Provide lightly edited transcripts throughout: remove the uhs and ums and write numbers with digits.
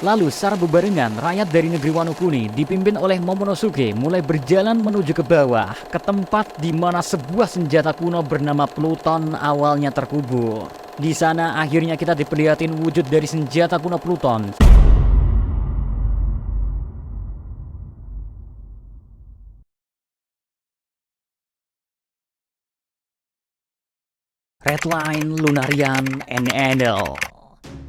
Lalu secara bebarengan rakyat dari negeri Wano Kuni dipimpin oleh Momonosuke mulai berjalan menuju ke bawah ke tempat di mana sebuah senjata kuno bernama Pluton awalnya terkubur. Di sana akhirnya kita diperlihatin wujud dari senjata kuno Pluton. Redline, Lunarian, and Enel.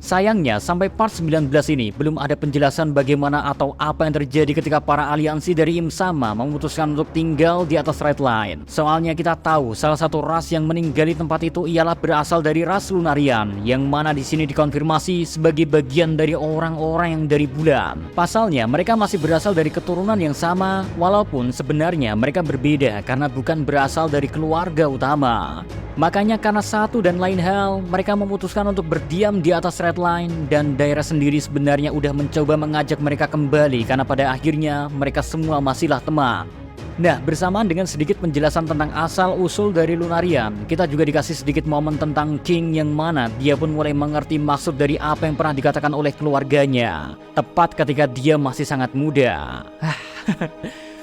Sayangnya sampai part 19 ini belum ada penjelasan bagaimana atau apa yang terjadi ketika para aliansi dari Im Sama memutuskan untuk tinggal di atas Redline. Soalnya kita tahu salah satu ras yang meninggali tempat itu ialah berasal dari ras Lunarian, yang mana di sini dikonfirmasi sebagai bagian dari orang-orang yang dari bulan. Pasalnya mereka masih berasal dari keturunan yang sama, walaupun sebenarnya mereka berbeda karena bukan berasal dari keluarga utama. Makanya karena satu dan lain hal, mereka memutuskan untuk berdiam di atas Redline, dan daerah sendiri sebenarnya udah mencoba mengajak mereka kembali karena pada akhirnya mereka semua masihlah teman. Nah, bersamaan dengan sedikit penjelasan tentang asal-usul dari Lunarian, kita juga dikasih sedikit momen tentang King yang mana dia pun mulai mengerti maksud dari apa yang pernah dikatakan oleh keluarganya, tepat ketika dia masih sangat muda.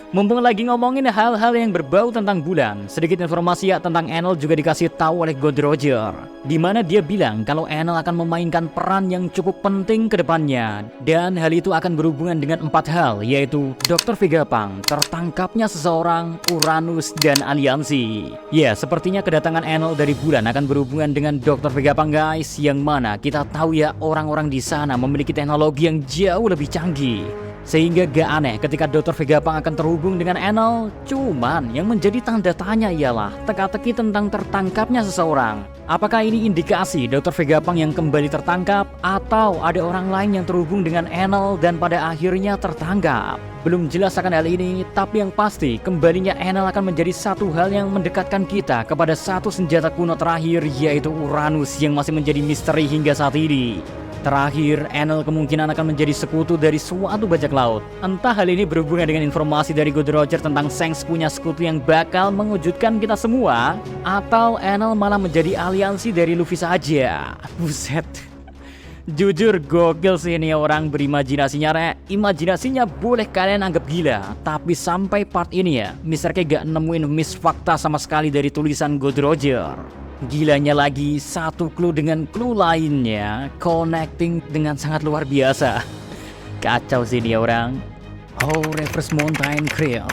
Mumpung lagi ngomongin hal-hal yang berbau tentang bulan, sedikit informasi ya tentang Enel juga dikasih tahu oleh God Roger, di mana dia bilang kalau Enel akan memainkan peran yang cukup penting ke depannya, dan hal itu akan berhubungan dengan 4 hal, yaitu Dr. Vegapunk, tertangkapnya seseorang, Uranus, dan aliansi. Ya, sepertinya kedatangan Enel dari bulan akan berhubungan dengan Dr. Vegapunk guys, yang mana kita tahu ya orang-orang di sana memiliki teknologi yang jauh lebih canggih. Sehingga gak aneh ketika Dr. Vegapunk akan terhubung dengan Enel. Cuman yang menjadi tanda tanya ialah teka-teki tentang tertangkapnya seseorang. Apakah ini indikasi Dr. Vegapunk yang kembali tertangkap, atau ada orang lain yang terhubung dengan Enel dan pada akhirnya tertangkap? Belum jelas akan hal ini, tapi yang pasti kembalinya Enel akan menjadi satu hal yang mendekatkan kita kepada satu senjata kuno terakhir, yaitu Uranus yang masih menjadi misteri hingga saat ini. Terakhir, Enel kemungkinan akan menjadi sekutu dari suatu bajak laut. Entah hal ini berhubungan dengan informasi dari God Roger tentang Shanks punya sekutu yang bakal mengejutkan kita semua, atau Enel malah menjadi aliansi dari Luffy saja. Buset. Jujur gokil sih ini orang berimajinasinya, imajinasinya boleh kalian anggap gila, tapi sampai part ini ya, Mr. K gak nemuin miss fakta sama sekali dari tulisan God Roger. Gilanya lagi, satu clue dengan clue lainnya connecting dengan sangat luar biasa. Kacau sih dia orang. Oh, Reverse Mountain Creed.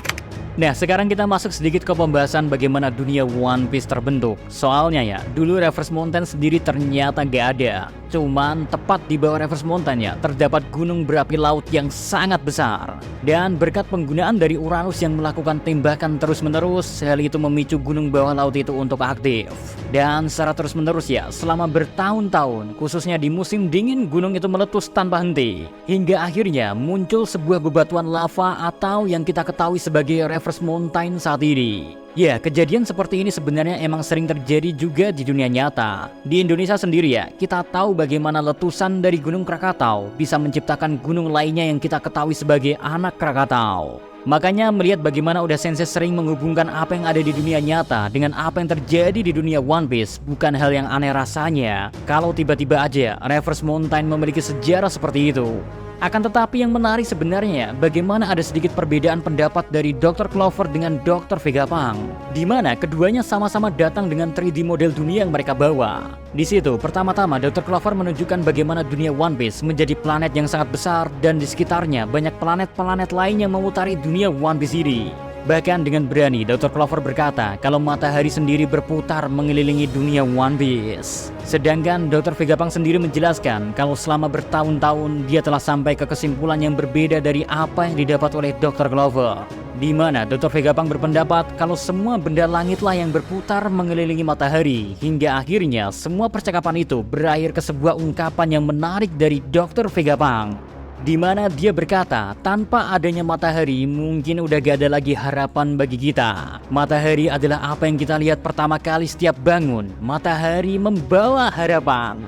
Nah, sekarang kita masuk sedikit ke pembahasan bagaimana dunia One Piece terbentuk. Soalnya ya, dulu Reverse Mountain sendiri ternyata gak ada. Cuman tepat di bawah Reverse Mountain ya, terdapat gunung berapi laut yang sangat besar. Dan berkat penggunaan dari Uranus yang melakukan tembakan terus-menerus, hal itu memicu gunung bawah laut itu untuk aktif. Dan secara terus-menerus ya, selama bertahun-tahun, khususnya di musim dingin, gunung itu meletus tanpa henti. Hingga akhirnya muncul sebuah bebatuan lava atau yang kita ketahui sebagai Reverse Mountain saat ini. Ya, kejadian seperti ini sebenarnya emang sering terjadi juga di dunia nyata. Di Indonesia sendiri ya, kita tahu bagaimana letusan dari Gunung Krakatau bisa menciptakan gunung lainnya yang kita ketahui sebagai anak Krakatau. Makanya melihat bagaimana Oda Sensei sering menghubungkan apa yang ada di dunia nyata dengan apa yang terjadi di dunia One Piece, bukan hal yang aneh rasanya kalau tiba-tiba aja Reverse Mountain memiliki sejarah seperti itu. Akan tetapi yang menarik sebenarnya bagaimana ada sedikit perbedaan pendapat dari Dr. Clover dengan Dr. Vegapunk, di mana keduanya sama-sama datang dengan 3D model dunia yang mereka bawa. Di situ pertama-tama Dr. Clover menunjukkan bagaimana dunia One Piece menjadi planet yang sangat besar dan di sekitarnya banyak planet-planet lain yang memutari dunia One Piece ini. Bahkan dengan berani Dr. Clover berkata kalau matahari sendiri berputar mengelilingi dunia One Piece. Sedangkan Dr. Vegapunk sendiri menjelaskan kalau selama bertahun-tahun dia telah sampai ke kesimpulan yang berbeda dari apa yang didapat oleh Dr. Clover. Di mana Dr. Vegapunk berpendapat kalau semua benda langitlah yang berputar mengelilingi matahari. Hingga akhirnya semua percakapan itu berakhir ke sebuah ungkapan yang menarik dari Dr. Vegapunk, di mana dia berkata, tanpa adanya matahari mungkin udah gak ada lagi harapan bagi kita. Matahari adalah apa yang kita lihat pertama kali setiap bangun. Matahari membawa harapan.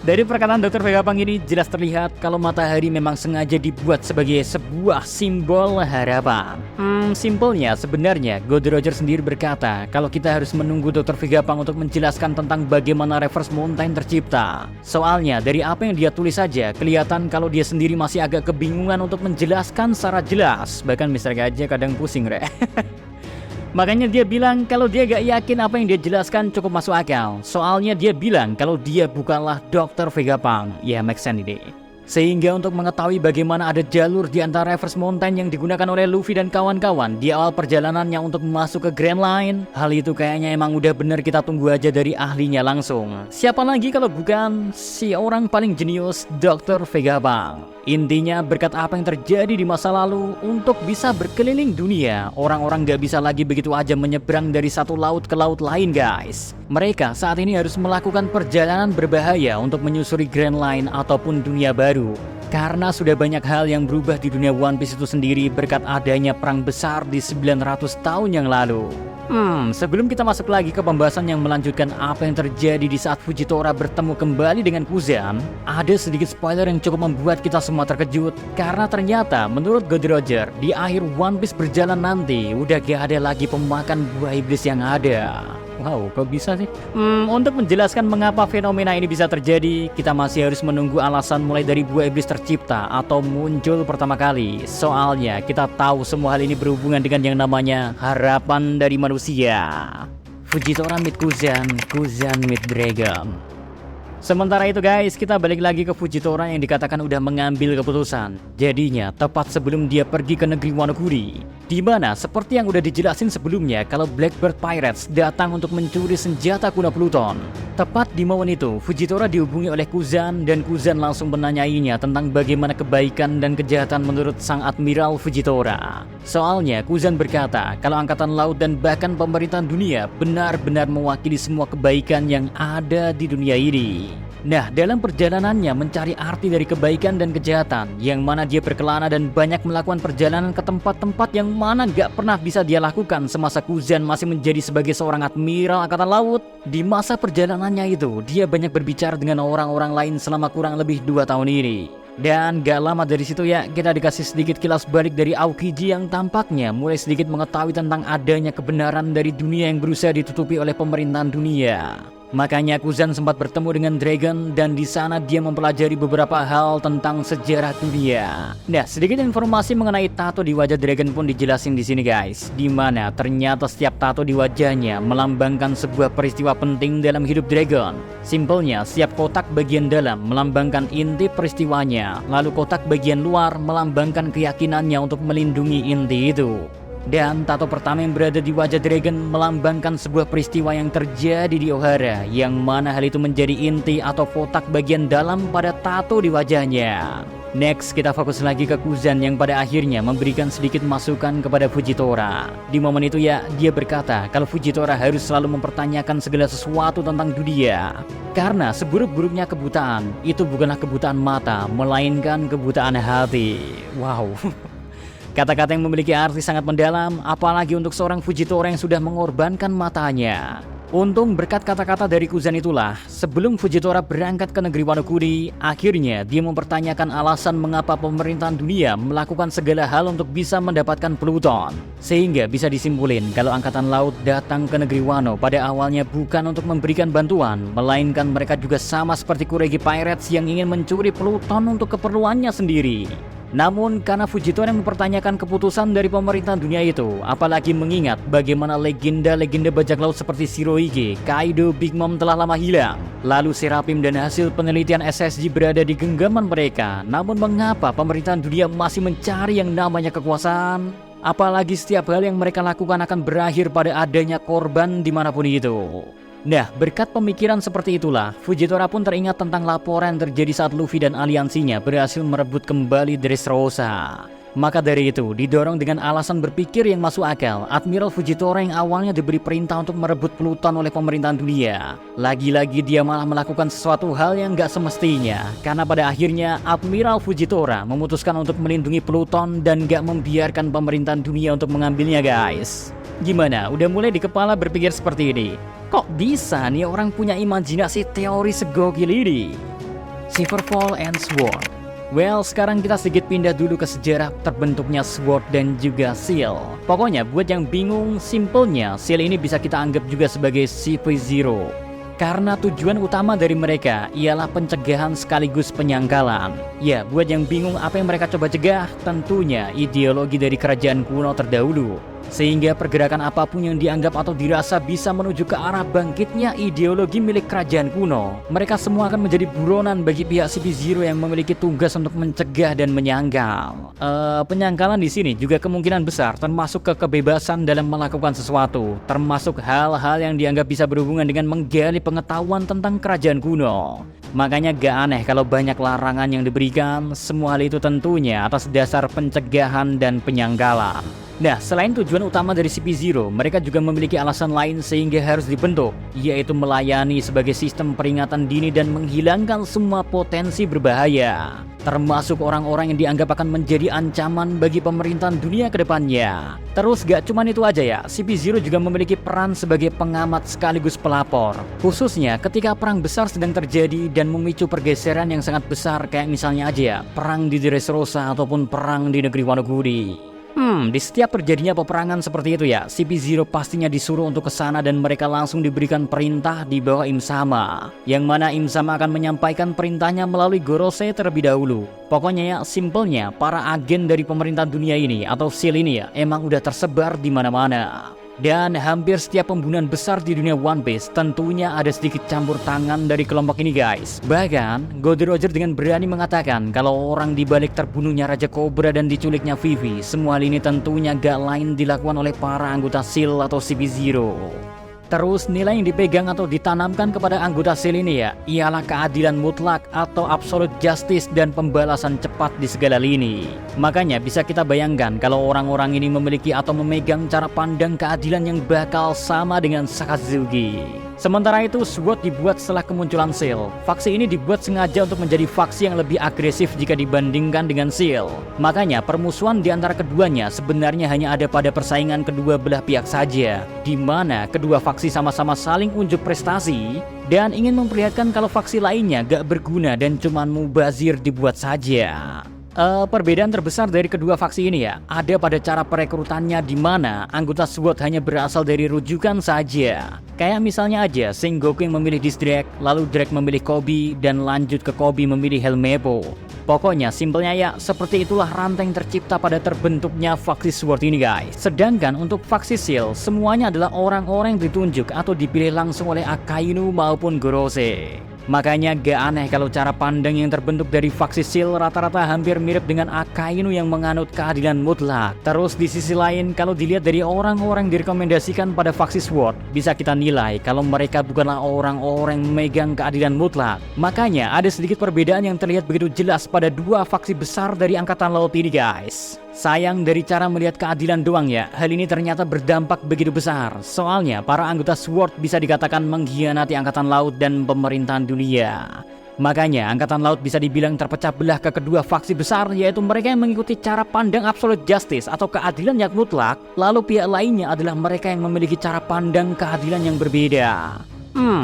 Dari perkataan Dr. Vegapunk ini jelas terlihat kalau matahari memang sengaja dibuat sebagai sebuah simbol harapan. Simpelnya sebenarnya God Roger sendiri berkata kalau kita harus menunggu Dr. Vegapunk untuk menjelaskan tentang bagaimana Reverse Mountain tercipta. Soalnya dari apa yang dia tulis saja kelihatan kalau dia sendiri masih agak kebingungan untuk menjelaskan secara jelas. Bahkan Mr. aja kadang pusing, Rek. Makanya dia bilang kalau dia gak yakin apa yang dia jelaskan cukup masuk akal. Soalnya dia bilang kalau dia bukanlah Dr. Vegapunk. Ya, make sense ini. Sehingga untuk mengetahui bagaimana ada jalur di antara Reverse Mountain yang digunakan oleh Luffy dan kawan-kawan di awal perjalanannya untuk masuk ke Grand Line, hal itu kayaknya emang udah bener kita tunggu aja dari ahlinya langsung. Siapa lagi kalau bukan si orang paling jenius Dr. Vegapunk. Intinya berkat apa yang terjadi di masa lalu untuk bisa berkeliling dunia, orang-orang gak bisa lagi begitu aja menyeberang dari satu laut ke laut lain, guys. Mereka saat ini harus melakukan perjalanan berbahaya untuk menyusuri Grand Line ataupun dunia baru. Karena sudah banyak hal yang berubah di dunia One Piece itu sendiri berkat adanya perang besar di 900 tahun yang lalu. Sebelum kita masuk lagi ke pembahasan yang melanjutkan apa yang terjadi di saat Fujitora bertemu kembali dengan Kuzan, ada sedikit spoiler yang cukup membuat kita semua terkejut. Karena ternyata menurut God Roger, di akhir One Piece berjalan nanti udah gak ada lagi pemakan buah iblis yang ada. Wow, kok bisa sih? Untuk menjelaskan mengapa fenomena ini bisa terjadi, kita masih harus menunggu alasan mulai dari buah iblis tercipta atau muncul pertama kali. Soalnya kita tahu semua hal ini berhubungan dengan yang namanya harapan dari manusia. Fujitora meet Kuzan, Kuzan meet Dragon. Sementara itu guys, kita balik lagi ke Fujitora yang dikatakan udah mengambil keputusan. Jadinya tepat sebelum dia pergi ke negeri Wano Kuri, di mana seperti yang udah dijelasin sebelumnya kalau Blackbird Pirates datang untuk mencuri senjata kuno Pluton. Tepat di momen itu, Fujitora dihubungi oleh Kuzan dan Kuzan langsung menanyainya tentang bagaimana kebaikan dan kejahatan menurut sang Admiral Fujitora. Soalnya Kuzan berkata kalau angkatan laut dan bahkan pemerintahan dunia benar-benar mewakili semua kebaikan yang ada di dunia ini. Nah, dalam perjalanannya mencari arti dari kebaikan dan kejahatan, yang mana dia berkelana dan banyak melakukan perjalanan ke tempat-tempat yang mana gak pernah bisa dia lakukan semasa Kuzan masih menjadi sebagai seorang admiral angkatan laut. Di masa perjalanannya itu, dia banyak berbicara dengan orang-orang lain selama kurang lebih 2 tahun ini. Dan gak lama dari situ ya, kita dikasih sedikit kilas balik dari Aokiji yang tampaknya mulai sedikit mengetahui tentang adanya kebenaran dari dunia yang berusaha ditutupi oleh pemerintahan dunia. Makanya Kuzan sempat bertemu dengan Dragon dan di sana dia mempelajari beberapa hal tentang sejarah dunia. Nah, sedikit informasi mengenai tato di wajah Dragon pun dijelasin di sini guys. Di mana ternyata setiap tato di wajahnya melambangkan sebuah peristiwa penting dalam hidup Dragon. Simpelnya, setiap kotak bagian dalam melambangkan inti peristiwanya, lalu kotak bagian luar melambangkan keyakinannya untuk melindungi inti itu. Dan tato pertama yang berada di wajah Dragon melambangkan sebuah peristiwa yang terjadi di Ohara, yang mana hal itu menjadi inti atau kotak bagian dalam pada tato di wajahnya. Next, kita fokus lagi ke Kuzan yang pada akhirnya memberikan sedikit masukan kepada Fujitora. Di momen itu ya, dia berkata kalau Fujitora harus selalu mempertanyakan segala sesuatu tentang dunia. Karena seburuk-buruknya kebutaan, itu bukanlah kebutaan mata, melainkan kebutaan hati. Wow. Kata-kata yang memiliki arti sangat mendalam, apalagi untuk seorang Fujitora yang sudah mengorbankan matanya. Untung berkat kata-kata dari Kuzan itulah, sebelum Fujitora berangkat ke negeri Wano Kuri, akhirnya dia mempertanyakan alasan mengapa pemerintahan dunia melakukan segala hal untuk bisa mendapatkan Pluton. Sehingga bisa disimpulin kalau angkatan laut datang ke negeri Wano pada awalnya bukan untuk memberikan bantuan, melainkan mereka juga sama seperti Kuregi Pirates yang ingin mencuri Pluton untuk keperluannya sendiri. Namun karena Fujitora yang mempertanyakan keputusan dari pemerintahan dunia itu, apalagi mengingat bagaimana legenda-legenda bajak laut seperti Shirohige, Kaido, Big Mom telah lama hilang, lalu Serapim dan hasil penelitian SSG berada di genggaman mereka, namun mengapa pemerintahan dunia masih mencari yang namanya kekuasaan? Apalagi setiap hal yang mereka lakukan akan berakhir pada adanya korban dimanapun itu. Nah, berkat pemikiran seperti itulah, Fujitora pun teringat tentang laporan yang terjadi saat Luffy dan aliansinya berhasil merebut kembali Dressrosa. Maka dari itu, didorong dengan alasan berpikir yang masuk akal, Admiral Fujitora yang awalnya diberi perintah untuk merebut Pluton oleh pemerintahan dunia, lagi-lagi dia malah melakukan sesuatu hal yang gak semestinya. Karena pada akhirnya, Admiral Fujitora memutuskan untuk melindungi Pluton dan gak membiarkan pemerintahan dunia untuk mengambilnya guys. Gimana? Udah mulai di kepala berpikir seperti ini? Kok bisa nih orang punya imajinasi teori segokil ini? Silverfall and Sword. Well, sekarang kita sedikit pindah dulu ke sejarah terbentuknya Sword dan juga Seal. Pokoknya buat yang bingung, simpelnya Seal ini bisa kita anggap juga sebagai CP0. Karena tujuan utama dari mereka ialah pencegahan sekaligus penyangkalan. Ya, buat yang bingung apa yang mereka coba cegah, tentunya ideologi dari kerajaan kuno terdahulu. Sehingga pergerakan apapun yang dianggap atau dirasa bisa menuju ke arah bangkitnya ideologi milik kerajaan kuno, mereka semua akan menjadi buronan bagi pihak CP0 yang memiliki tugas untuk mencegah dan menyangkal. Penyangkalan di sini juga kemungkinan besar termasuk ke kebebasan dalam melakukan sesuatu, termasuk hal-hal yang dianggap bisa berhubungan dengan menggali pengetahuan tentang kerajaan kuno. Makanya gak aneh kalau banyak larangan yang diberikan, semua hal itu tentunya atas dasar pencegahan dan penyangkalan. Nah, selain tujuan utama dari CP0, mereka juga memiliki alasan lain sehingga harus dibentuk, yaitu melayani sebagai sistem peringatan dini dan menghilangkan semua potensi berbahaya, termasuk orang-orang yang dianggap akan menjadi ancaman bagi pemerintahan dunia ke depannya. Terus gak cuman itu aja ya, CP0 juga memiliki peran sebagai pengamat sekaligus pelapor, khususnya ketika perang besar sedang terjadi dan memicu pergeseran yang sangat besar, kayak misalnya aja ya, perang di Dressrosa ataupun perang di negeri Wonogiri. Di setiap terjadinya peperangan seperti itu ya, CP0 pastinya disuruh untuk ke sana dan mereka langsung diberikan perintah di bawah Imsama, yang mana Imsama akan menyampaikan perintahnya melalui Gorose terlebih dahulu. Pokoknya ya, simpelnya para agen dari pemerintahan dunia ini atau SEAL ini ya emang udah tersebar di mana-mana. Dan hampir setiap pembunuhan besar di dunia One Piece tentunya ada sedikit campur tangan dari kelompok ini guys. Bahkan, Goldie Roger dengan berani mengatakan kalau orang dibalik terbunuhnya Raja Cobra dan diculiknya Vivi, semua hal ini tentunya gak lain dilakukan oleh para anggota SEAL atau CP0. Terus nilai yang dipegang atau ditanamkan kepada anggota SEAL ini ya ialah keadilan mutlak atau absolute justice dan pembalasan cepat di segala lini. Makanya bisa kita bayangkan kalau orang-orang ini memiliki atau memegang cara pandang keadilan yang bakal sama dengan Sakazuki. Sementara itu, SWORD dibuat setelah kemunculan SEAL. Faksi ini dibuat sengaja untuk menjadi faksi yang lebih agresif jika dibandingkan dengan SEAL. Makanya permusuhan di antara keduanya sebenarnya hanya ada pada persaingan kedua belah pihak saja, di mana kedua faksi sama-sama saling unjuk prestasi dan ingin memperlihatkan kalau faksi lainnya gak berguna dan cuman mubazir dibuat saja. Perbedaan terbesar dari kedua faksi ini ya ada pada cara perekrutannya, di mana anggota SWORD hanya berasal dari rujukan saja. Kayak misalnya aja Sengoku yang memilih Drake, lalu Drake memilih Kobe, dan lanjut ke Kobe memilih Helmeppo. Pokoknya simpelnya ya seperti itulah rantai yang tercipta pada terbentuknya faksi SWORD ini guys. Sedangkan untuk faksi SEAL semuanya adalah orang-orang yang ditunjuk atau dipilih langsung oleh Akainu maupun Gorose. Makanya gak aneh kalau cara pandang yang terbentuk dari faksi SEAL rata-rata hampir mirip dengan Akainu yang menganut keadilan mutlak. Terus di sisi lain, kalau dilihat dari orang-orang direkomendasikan pada faksi SWORD, bisa kita nilai kalau mereka bukanlah orang-orang yang memegang keadilan mutlak. Makanya ada sedikit perbedaan yang terlihat begitu jelas pada dua faksi besar dari Angkatan Laut ini guys. Sayang dari cara melihat keadilan doang ya, hal ini ternyata berdampak begitu besar. Soalnya para anggota SWORD bisa dikatakan mengkhianati Angkatan Laut dan pemerintahan dunia. Makanya Angkatan Laut bisa dibilang terpecah belah ke kedua faksi besar, yaitu mereka yang mengikuti cara pandang absolute justice atau keadilan yang mutlak, lalu pihak lainnya adalah mereka yang memiliki cara pandang keadilan yang berbeda.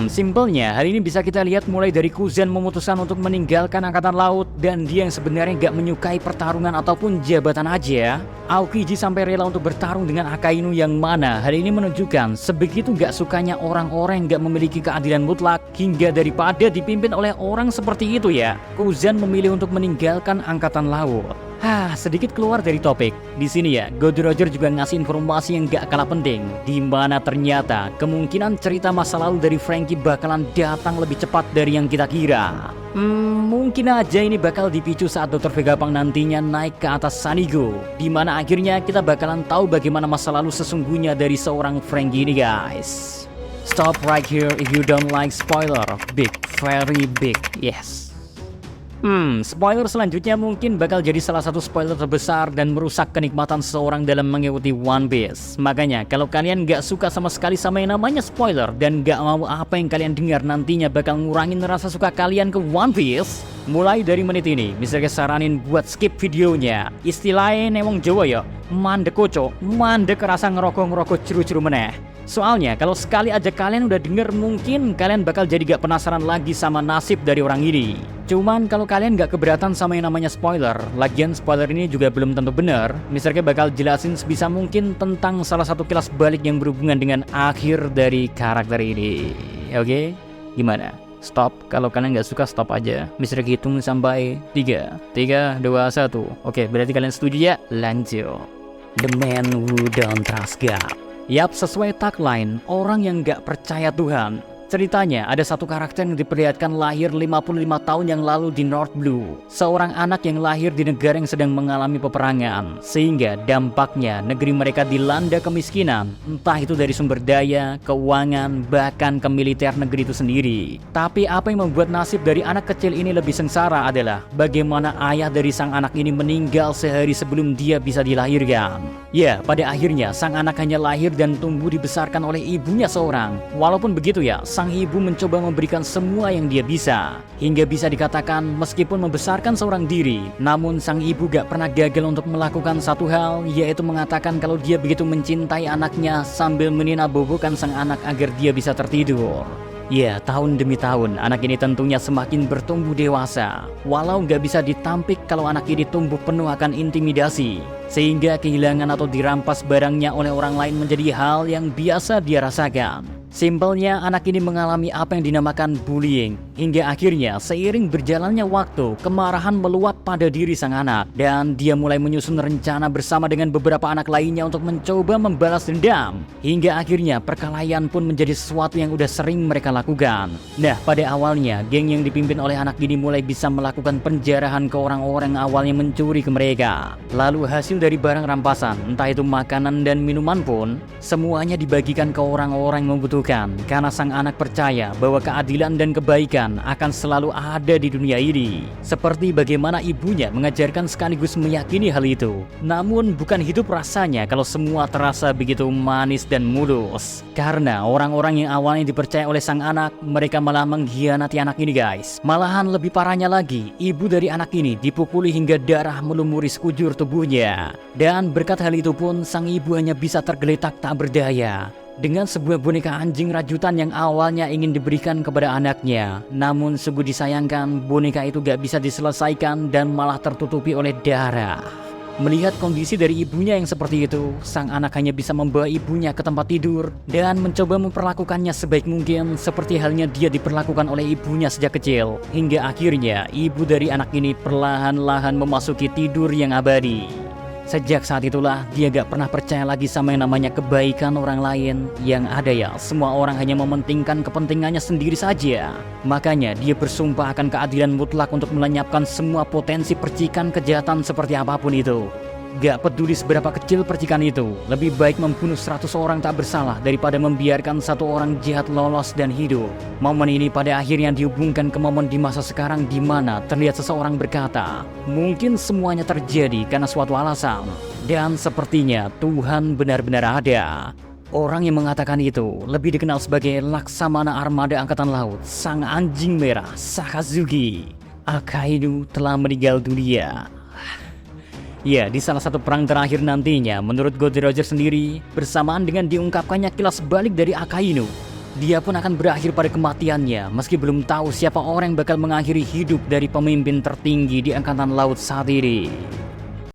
Simpelnya hal ini bisa kita lihat mulai dari Kuzen memutuskan untuk meninggalkan Angkatan Laut dan dia yang sebenarnya gak menyukai pertarungan ataupun jabatan aja. Aokiji sampai rela untuk bertarung dengan Akainu, yang mana hal ini menunjukkan sebegitu gak sukanya orang-orang yang gak memiliki keadilan mutlak, hingga daripada dipimpin oleh orang seperti itu ya, Kuzen memilih untuk meninggalkan Angkatan Laut. Sedikit keluar dari topik. Di sini ya, Goldie Roger juga ngasih informasi yang gak kalah penting, di mana ternyata kemungkinan cerita masa lalu dari Franky bakalan datang lebih cepat dari yang kita kira. Mungkin aja ini bakal dipicu saat Dr. Vegapunk nantinya naik ke atas Sanigo, di mana akhirnya kita bakalan tahu bagaimana masa lalu sesungguhnya dari seorang Franky ini guys. Stop right here if you don't like spoiler. Big, very big, yes. Spoiler selanjutnya mungkin bakal jadi salah satu spoiler terbesar dan merusak kenikmatan seseorang dalam mengikuti One Piece. Makanya kalau kalian gak suka sama sekali sama yang namanya spoiler dan gak mau apa yang kalian dengar nantinya bakal ngurangin rasa suka kalian ke One Piece, Mulai dari menit ini, Mister K saranin buat skip videonya. Istilahnya emang Jawa ya, mandek kocok, mandek rasa ngerokok-ngerokok ceru-ceru meneh. Soalnya kalau sekali aja kalian udah denger, mungkin kalian bakal jadi gak penasaran lagi sama nasib dari orang ini. Cuman kalau kalian gak keberatan sama yang namanya spoiler, lagian spoiler ini juga belum tentu bener, Mister K bakal jelasin sebisa mungkin tentang salah satu kilas balik yang berhubungan dengan akhir dari karakter ini. Oke? Gimana? Stop, kalau kalian nggak suka stop aja. Mister K hitung sampai 3, 3, 2, 1. Oke, berarti kalian setuju ya? Lanjut. The Man Who Don't Trust God. Yap, sesuai tagline, orang yang nggak percaya Tuhan. Ceritanya, ada satu karakter yang diperlihatkan lahir 55 tahun yang lalu di North Blue. Seorang anak yang lahir di negara yang sedang mengalami peperangan. Sehingga dampaknya negeri mereka dilanda kemiskinan. Entah itu dari sumber daya, keuangan, bahkan ke militer negeri itu sendiri. Tapi apa yang membuat nasib dari anak kecil ini lebih sengsara adalah bagaimana ayah dari sang anak ini meninggal sehari sebelum dia bisa dilahirkan. Ya, pada akhirnya sang anak hanya lahir dan tumbuh dibesarkan oleh ibunya seorang. Walaupun begitu ya, sang ibu mencoba memberikan semua yang dia bisa. Hingga bisa dikatakan meskipun membesarkan seorang diri, namun sang ibu gak pernah gagal untuk melakukan satu hal, yaitu mengatakan kalau dia begitu mencintai anaknya sambil meninabobokan sang anak agar dia bisa tertidur. Ya, tahun demi tahun, anak ini tentunya semakin bertumbuh dewasa. Walau gak bisa ditampik kalau anak ini tumbuh penuh akan intimidasi. Sehingga kehilangan atau dirampas barangnya oleh orang lain menjadi hal yang biasa dia rasakan. Simpelnya, anak ini mengalami apa yang dinamakan bullying. Hingga akhirnya, seiring berjalannya waktu, kemarahan meluap pada diri sang anak. Dan dia mulai menyusun rencana bersama dengan beberapa anak lainnya untuk mencoba membalas dendam. Hingga akhirnya, perkelahian pun menjadi sesuatu yang udah sering mereka lakukan. Nah, pada awalnya, geng yang dipimpin oleh anak ini mulai bisa melakukan penjarahan ke orang-orang yang awalnya mencuri ke mereka. Lalu hasil dari barang rampasan, entah itu makanan dan minuman pun, semuanya dibagikan ke orang-orang yang membutuhkan. Karena sang anak percaya bahwa keadilan dan kebaikan akan selalu ada di dunia ini. Seperti bagaimana ibunya mengajarkan sekaligus meyakini hal itu. Namun bukan hidup rasanya kalau semua terasa begitu manis dan mulus. Karena orang-orang yang awalnya dipercaya oleh sang anak, mereka malah mengkhianati anak ini guys. Malahan lebih parahnya lagi, ibu dari anak ini dipukuli hingga darah melumuri sekujur tubuhnya. Dan berkat hal itu pun sang ibu hanya bisa tergeletak tak berdaya dengan sebuah boneka anjing rajutan yang awalnya ingin diberikan kepada anaknya. Namun sungguh disayangkan, boneka itu gak bisa diselesaikan dan malah tertutupi oleh darah. Melihat kondisi dari ibunya yang seperti itu, sang anak hanya bisa membawa ibunya ke tempat tidur dan mencoba memperlakukannya sebaik mungkin seperti halnya dia diperlakukan oleh ibunya sejak kecil. Hingga akhirnya ibu dari anak ini perlahan-lahan memasuki tidur yang abadi. Sejak saat itulah dia gak pernah percaya lagi sama yang namanya kebaikan orang lain. Yang ada ya, semua orang hanya mementingkan kepentingannya sendiri saja. Makanya dia bersumpah akan keadilan mutlak untuk melenyapkan semua potensi percikan kejahatan seperti apapun itu. Gak peduli seberapa kecil percikan itu, lebih baik membunuh 100 orang tak bersalah daripada membiarkan satu orang jahat lolos dan hidup. Momen ini pada akhirnya dihubungkan ke momen di masa sekarang di mana terlihat seseorang berkata, mungkin semuanya terjadi karena suatu alasan. Dan sepertinya Tuhan benar-benar ada. Orang yang mengatakan itu lebih dikenal sebagai Laksamana Armada Angkatan Laut, Sang Anjing Merah, Sakazuki. Akainu telah meninggal dunia. Ya, di salah satu perang terakhir nantinya, menurut Goldie Roger sendiri, bersamaan dengan diungkapkannya kilas balik dari Akainu, dia pun akan berakhir pada kematiannya, meski belum tahu siapa orang yang bakal mengakhiri hidup dari pemimpin tertinggi di Angkatan Laut saat ini.